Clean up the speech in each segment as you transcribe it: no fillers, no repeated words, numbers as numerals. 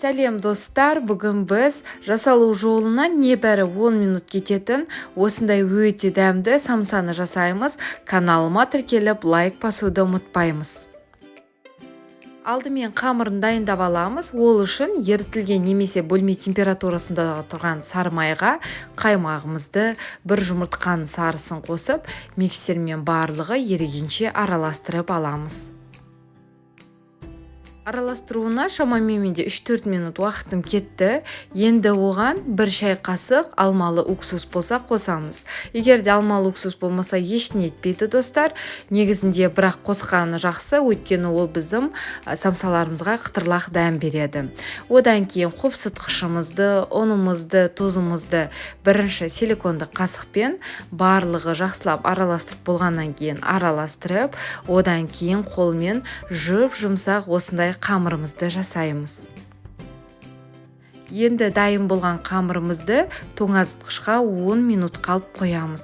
Сәлем достар, бүгін біз жасалу жолына небәрі 10 минут кететін осындай өте дәмді самсаны жасаймыз. Каналыма тіркеліп лайк басуды ұмытпаймыз. Алдымен қамырын дайындап аламыз. Ол үшін ерітілген немесе бөлме температурасында тұрған сары майға қаймағымызды, бір жұмыртқаның сарысын қосып, миксермен барлығы ерігенше араластырып аламыз. Араластыруына шамамен менде 3-4 минут уақытым кетті. Енді оған 1 шай қасық алмалы уксус болса қосамыз. Егер де алмалы уксус болмаса ештеңе етпейді достар. Негізінде бірақ қосқаны жақсы, өйткені ол біздің самсаларымызға қытырлақ дәм береді. Одан кейін қопсытқышымызды, ұнымызды, тұзымызды бірінші силиконды қасықпен барлығы жақсылап араластырып болғаннан кейін араластырып, одан кейін қолмен жұмсақ осындай қамырымызды жасаймыз. Енді дайын болған қамырымызды тоңазытқышқа 10 минут қалып қоямыз.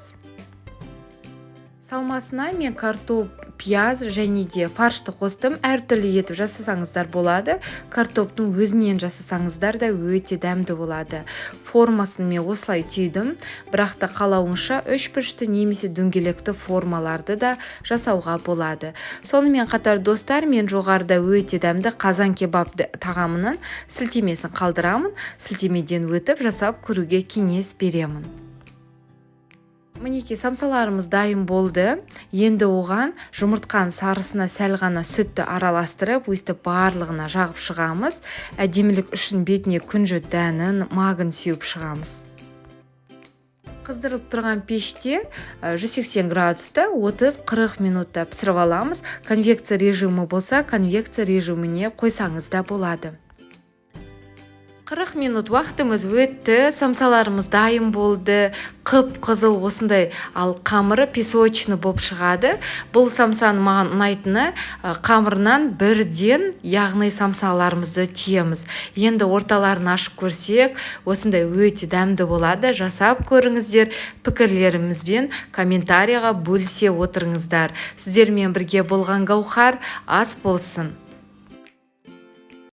Салмасына мен картоп, пияз және де фаршты қостым. Әртүрлі етіп жасасаңыздар болады. Картоптың өзінен жасасаңыздар да өте дәмді болады. Формасын мен осылай түйдім. Бірақ та қалауыңша 3 бұрышты немесе дөңгелекті формаларды да жасауға болады. Сонымен қатар достар, мен жоғарыда өте дәмді қазан кебаб тағамының сілтемесін қалдырамын. Сілтемеден өтіп жасап көруге кеңес беремін. Мінеки самсаларымыз дайын болды. Енді оған жұмыртқаның сарысына сәл ғана сүтті араластырып, өстіп барлығына жағып шығамыз. Әдемілік үшін бетіне күнжіт дәнін, магын сеуіп шығамыз. Қыздырылып тұрған пеште 180 градуста 30-40 минутта пісіріп аламыз. Конвекция режимі болса, конвекция режиміне қойсаңыз да болады. 40 минут уақытымыз өтті, самсаларымыз дайын болды, қып-қызыл осындай, ал қамыры песочный болып шығады. Бұл самсаны маған ұнайтыны қамырынан бірден, яғни самсаларымызды түйеміз. Енді орталарын ашып көрсек, осындай өте дәмді болады. Жасап көріңіздер, пікірлерімізбен комментарияға бөлісе отырыңыздар. Сіздермен бірге болған Гаухар ас болсын.